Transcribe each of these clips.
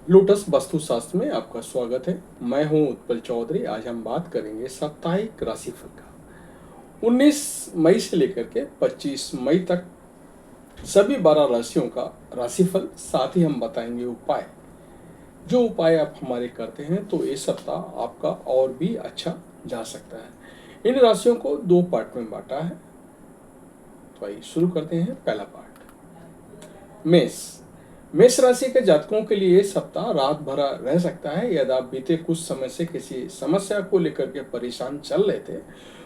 Lotus वास्तुशास्त्र में आपका स्वागत है। मैं हूं उत्पल चौधरी। आज हम बात करेंगे साप्ताहिक राशिफल का। 19 मई से लेकर के 25 मई तक सभी 12 राशियों का राशिफल, साथ ही हम बताएंगे उपाय। जो उपाय आप हमारे करते हैं तो ये सप्ताह आपका और भी अच्छा जा सकता है। इन राशियों को 2 पार्ट में बांटा है, तो आइए शुरू करते हैं। पहला पार्ट, मेष। मेष राशि के जातकों के लिए ये सप्ताह रात भरा रह सकता है। यदि आप बीते कुछ समय से किसी समस्या को लेकर के परेशान चल रहे थे,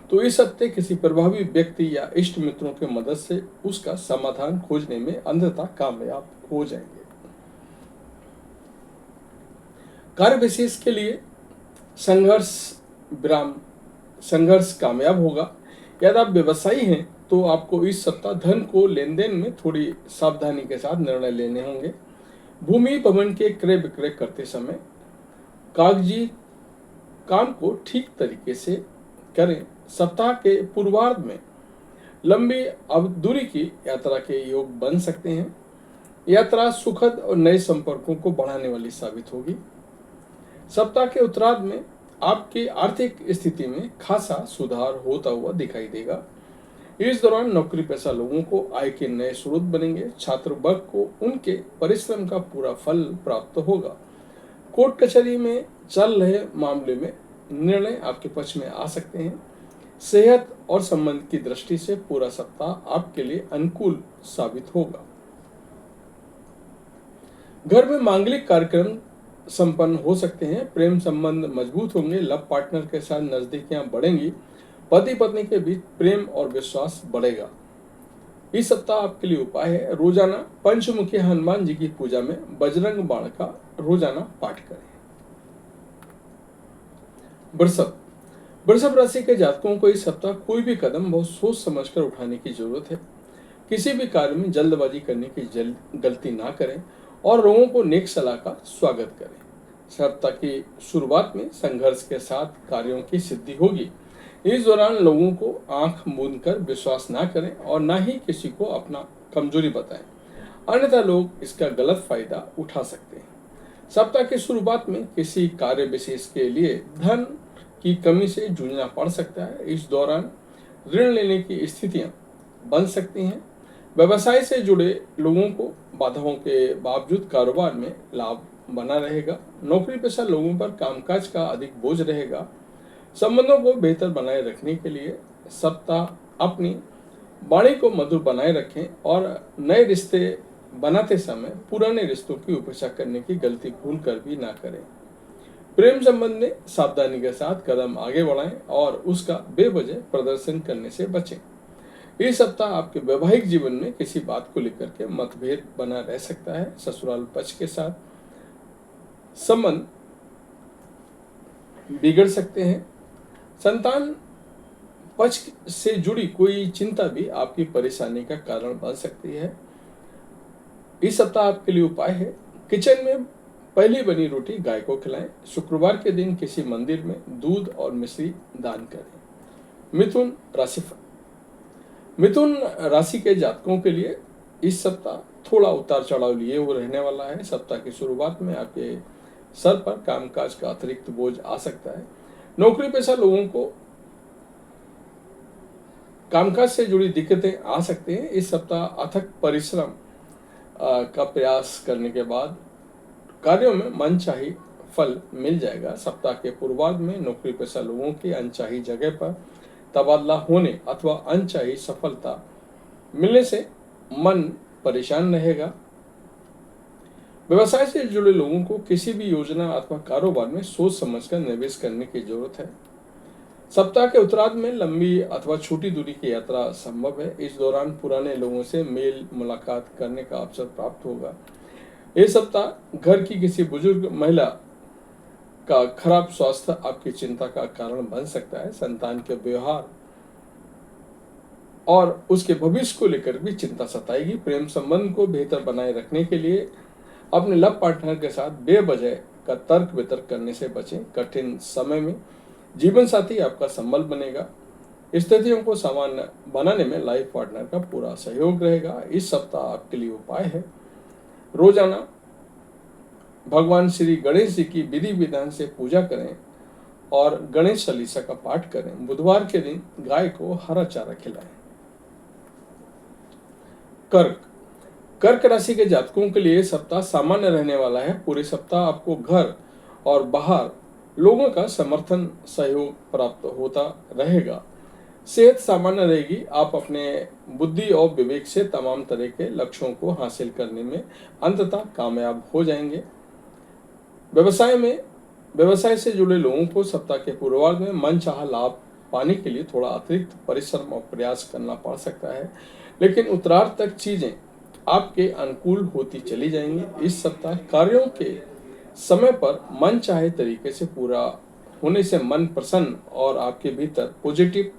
तो इस हफ्ते किसी प्रभावी व्यक्ति या इष्ट मित्रों की मदद से उसका समाधान खोजने में अंततः कामयाब हो जाएंगे। कार्य विशेष के लिए संघर्ष विराम संघर्ष कामयाब होगा। यदि आप व्यवसायी हैं तो आपको इस सप्ताह धन को लेन देन में थोड़ी सावधानी के साथ निर्णय लेने होंगे। भूमि भवन के क्रय विक्रय करते समय कागजी काम को ठीक तरीके से करें। सप्ताह के पूर्वार्ध में लंबी दूरी की यात्रा के योग बन सकते हैं। यात्रा सुखद और नए संपर्कों को बढ़ाने वाली साबित होगी। सप्ताह के उत्तरार्ध में आपकी आर्थिक स्थिति में खासा सुधार होता हुआ दिखाई देगा। इस दौरान नौकरी पेशा लोगों को आय के नए स्रोत बनेंगे। छात्र वर्ग को उनके परिश्रम का पूरा फल प्राप्त होगा। कोर्ट कचहरी में चल रहे मामले में निर्णय आपके पक्ष में आ सकते हैं। सेहत और संबंध की दृष्टि से पूरा सप्ताह आपके लिए अनुकूल साबित होगा। घर में मांगलिक कार्यक्रम संपन्न हो सकते हैं। प्रेम संबंध मजबूत होंगे। लव पार्टनर के साथ नजदीकियां बढ़ेंगी। पति पत्नी के बीच प्रेम और विश्वास बढ़ेगा। इस सप्ताह आपके लिए उपाय है, रोजाना पंचमुखी हनुमान जी की पूजा में बजरंग बाण का रोजाना पाठ करें। वृषभ। वृषभ राशि के जातकों को इस सप्ताह कोई भी कदम बहुत सोच समझकर उठाने की जरूरत है। किसी भी कार्य में जल्दबाजी करने की गलती ना करें और लोगों को नेक सलाह का स्वागत करें। सप्ताह की शुरुआत में संघर्ष के साथ कार्यों की सिद्धि होगी। इस दौरान लोगों को आंख मूंद कर विश्वास ना करें और ना ही किसी को अपना कमजोरी बताएं, अन्यथा लोग इसका गलत फायदा उठा सकते हैं। सप्ताह की शुरुआत में किसी कार्य विशेष के लिए धन की कमी से जूझना पड़ सकता है। इस दौरान ऋण लेने की स्थितियां बन सकती हैं। व्यवसाय से जुड़े लोगों को बाधाओं के बावजूद कारोबार में लाभ बना रहेगा। नौकरी पेशा लोगों पर कामकाज का अधिक बोझ रहेगा। संबंधों को बेहतर बनाए रखने के लिए सप्ताह अपनी वाणी को मधुर बनाए रखें और नए रिश्ते बनाते समय पुराने रिश्तों की उपेक्षा करने की गलती भूल कर भी ना करें। प्रेम संबंध में सावधानी के साथ कदम आगे बढ़ाएं और उसका बेवजह प्रदर्शन करने से बचें। इस सप्ताह आपके वैवाहिक जीवन में किसी बात को लेकर के मतभेद बना रह सकता है। ससुराल पक्ष के साथ संबंध बिगड़ सकते हैं। संतान पक्ष से जुड़ी कोई चिंता भी आपकी परेशानी का कारण बन सकती है। इस सप्ताह आपके लिए उपाय है, किचन में पहली बनी रोटी गाय को खिलाएं। शुक्रवार के दिन किसी मंदिर में दूध और मिश्री दान करें। मिथुन राशिफल। मिथुन राशि के जातकों के लिए इस सप्ताह थोड़ा उतार चढ़ाव लिए हुए रहने वाला है। सप्ताह की शुरुआत में आपके सर पर कामकाज का अतिरिक्त बोझ आ सकता है। नौकरी पेशा लोगों को कामकाज से जुड़ी दिक्कतें आ सकती हैं। इस सप्ताह अथक परिश्रम का प्रयास करने के बाद कार्यों में मनचाही फल मिल जाएगा। सप्ताह के पूर्वार्ध में नौकरी पेशा लोगों की अनचाही जगह पर तबादला होने अथवा अनचाही सफलता मिलने से मन परेशान रहेगा। व्यवसाय से जुड़े लोगों को किसी भी योजना अथवा कारोबार में सोच समझकर निवेश करने की जरूरत है। सप्ताह के उत्तरार्ध में लंबी अथवा छोटी दूरी की यात्रा संभव है। इस दौरान पुराने लोगों से मेल मुलाकात करने का अवसर प्राप्त होगा। इस सप्ताह घर की किसी बुजुर्ग महिला का खराब स्वास्थ्य आपकी चिंता का कारण बन सकता है। संतान के व्यवहार और उसके भविष्य को लेकर भी चिंता सताएगी। प्रेम संबंध को बेहतर बनाए रखने के लिए अपने लव पार्टनर के साथ बेवजह का तर्क वितर्क करने से बचें। कठिन समय में जीवन साथी आपका संबल बनेगा। स्थितियों को सामान्य बनाने में लाइफ पार्टनर का पूरा सहयोग रहेगा। इस सप्ताह आपके लिए उपाय है, रोजाना भगवान श्री गणेश जी की विधि विधान से पूजा करें और गणेश चालीसा का पाठ करें। बुधवार के दिन गाय को हरा चारा खिलाएं। कर्क कर्क राशि के जातकों के लिए सप्ताह सामान्य रहने वाला है। पूरे सप्ताह आपको घर और बाहर लोगों का समर्थन सहयोग प्राप्त होता रहेगा। सेहत सामान्य रहेगी। आप अपने बुद्धि और विवेक से तमाम तरह के लक्ष्यों को हासिल करने में अंततः कामयाब हो जाएंगे। व्यवसाय से जुड़े लोगों को सप्ताह के पूर्वार्ध में मनचाहा लाभ पाने के लिए थोड़ा अतिरिक्त परिश्रम और प्रयास करना पड़ सकता है, लेकिन उत्तरार्ध तक चीजें आपके अनुकूल होती चली जाएंगी। इस सप्ताह कार्यों के समय पर मन चाहे तरीके से पूरा होने से मन प्रसन्न और आपके भीतर पॉजिटिव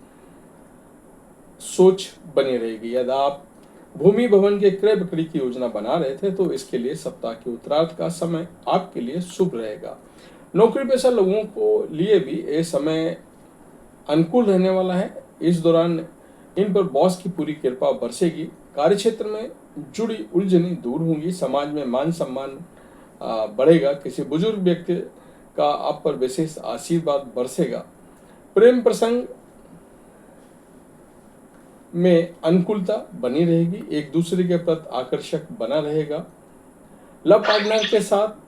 सोच बनी रहेगी। यदि आप भूमि भवन के क्रय बिक्री की योजना बना रहे थे तो इसके लिए सप्ताह के उत्तरार्ध का समय आपके लिए शुभ रहेगा। नौकरी पेशा लोगों को लिए भी ये समय अनुकूल रहने वाला है। इस दौरान इन पर बॉस की पूरी कृपा बरसेगी। कार्यक्षेत्र में जुड़ी उलझनें दूर होंगी। समाज में मान सम्मान बढ़ेगा। किसी बुजुर्ग व्यक्ति का आप पर विशेष आशीर्वाद बरसेगा। प्रेम प्रसंग में अनुकूलता बनी रहेगी। एक दूसरे के प्रति आकर्षक बना रहेगा। लव पार्टनर के साथ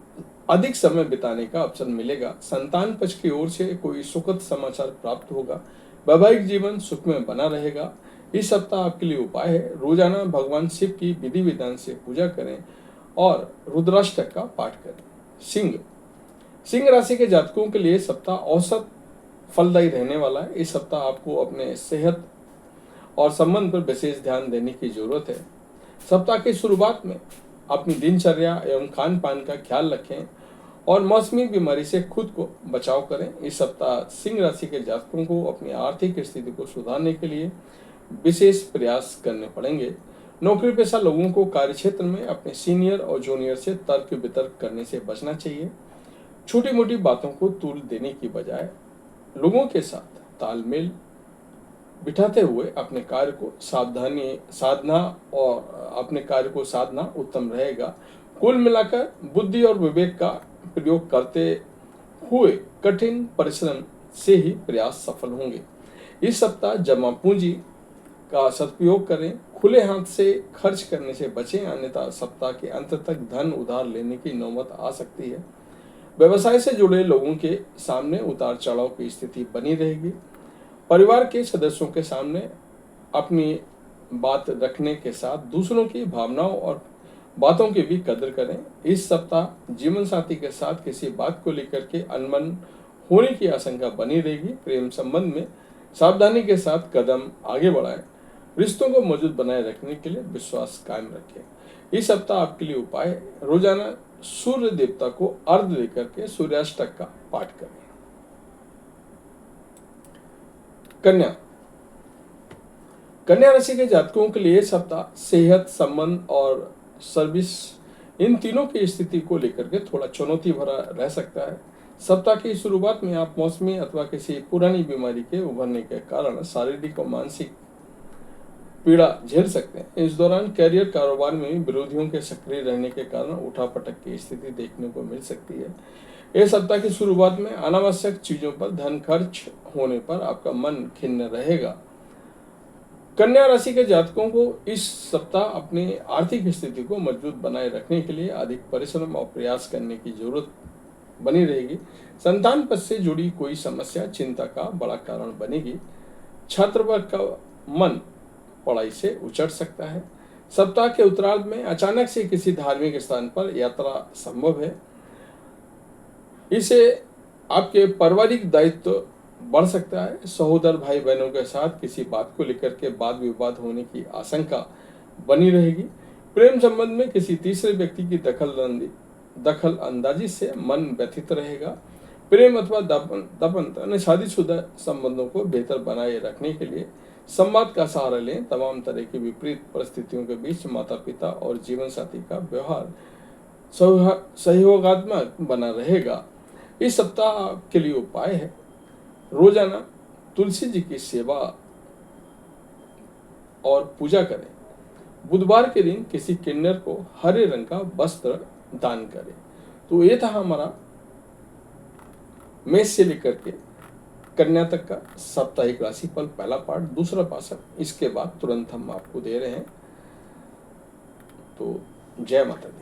अधिक समय बिताने का अवसर मिलेगा। संतान पक्ष की ओर से कोई सुखद समाचार प्राप्त होगा। वैवाहिक जीवन सुख में बना रहेगा। इस सप्ताह आपके लिए उपाय है, रोजाना भगवान शिव की विधि विधान से पूजा करें और रुद्राष्टक का पाठ करें। सिंह राशि के जातकों के लिए सप्ताह औसत फलदायी रहने वाला है। इस सप्ताह आपको अपने सेहत और संबंध पर विशेष ध्यान देने की जरूरत है। सप्ताह की शुरुआत में अपनी दिनचर्या एवं खान पान का ख्याल रखें और मौसमी बीमारी से खुद को बचाव करें। इस सप्ताह सिंह राशि के जातकों को अपनी आर्थिक स्थिति को सुधारने के लिए विशेष प्रयास करने पड़ेंगे। नौकरी पेशा लोगों को कार्यक्षेत्र में अपने सीनियर और जूनियर से तर्क वितर्क करने से बचना चाहिए। छोटी मोटी बातों को तूल देने की बजाय लोगों के साथ तालमेल बिठाते हुए अपने कार्य को साधना उत्तम रहेगा। कुल मिलाकर बुद्धि और विवेक का प्रयोग करते हुए कठिन परिश्रम से ही प्रयास सफल होंगे। इस सप्ताह जमा पूंजी का सदुपयोग करें। खुले हाथ से खर्च करने से बचें, अन्यथा सप्ताह के अंत तक धन उधार लेने की नौबत आ सकती है। व्यवसाय से जुड़े लोगों के सामने उतार चढ़ाव की स्थिति बनी रहेगी। परिवार के सदस्यों के सामने अपनी बात रखने के साथ दूसरों की भावनाओं और बातों की भी कदर करें। इस सप्ताह जीवन साथी के साथ किसी बात को लेकर के अनबन होने की आशंका बनी रहेगी। प्रेम संबंध में सावधानी के साथ कदम आगे बढ़ाएं। रिश्तों को मजबूत बनाए रखने के लिए विश्वास कायम रखें। इस सप्ताह आपके लिए उपाय है, रोजाना सूर्य देवता को अर्घ्य देकर के सूर्याष्टक का पाठ करें। कन्या राशि के जातकों के लिए सप्ताह सेहत, संबंध और सर्विस इन तीनों की स्थिति को लेकर के थोड़ा चुनौती भरा रह सकता है। सप्ताह की शुरुआत में आप मौसमी अथवा किसी पुरानी बीमारी के उभरने के कारण शारीरिक और मानसिक पीड़ा झेल सकते हैं। इस दौरान कैरियर कारोबार में विरोधियों के सक्रिय रहने के कारण उठापटक की स्थिति देखने को मिल सकती है। इस सप्ताह की शुरुआत में अनावश्यक चीजों पर धन खर्च होने पर आपका मन खिन्न रहेगा। कन्या राशि के जातकों को इस सप्ताह अपनी आर्थिक स्थिति को मजबूत बनाए रखने के लिए अधिक परिश्रम और प्रयास करने की जरूरत बनी रहेगी। संतान पक्ष से जुड़ी कोई समस्या चिंता का बड़ा कारण बनेगी। छात्र वर्ग का मन पढ़ाई से उचट सकता है। सप्ताह के उत्तरार्ध में अचानक से किसी धार्मिक स्थान पर यात्रा संभव है। इसे आपके पारिवारिक दायित्व बढ़ सकता है। सहोदर भाई बहनों के साथ किसी बात को लेकर के वाद विवाद होने की आशंका बनी रहेगी। प्रेम संबंध में किसी तीसरे व्यक्ति की दखल अंदाजी से मन व्यथित रहेगा। प्रेम अथवा दाम्पत्य शादीशुदा संबंधों को बेहतर बनाए रखने के लिए संवाद का सहारा लें। तमाम तरह की विपरीत परिस्थितियों के बीच माता पिता और जीवन साथी का व्यवहार सहयोगात्मक बना रहेगा। इस सप्ताह के लिए उपाय है, रोजाना तुलसी जी की सेवा और पूजा करें। बुधवार के दिन किसी किन्नर को हरे रंग का वस्त्र दान करें। तो ये था हमारा मेष से लेकर के कन्या तक का साप्ताहिक राशिफल पहला पार्ट। दूसरा पार्ट इसके बाद तुरंत हम आपको दे रहे हैं। तो जय माता दी।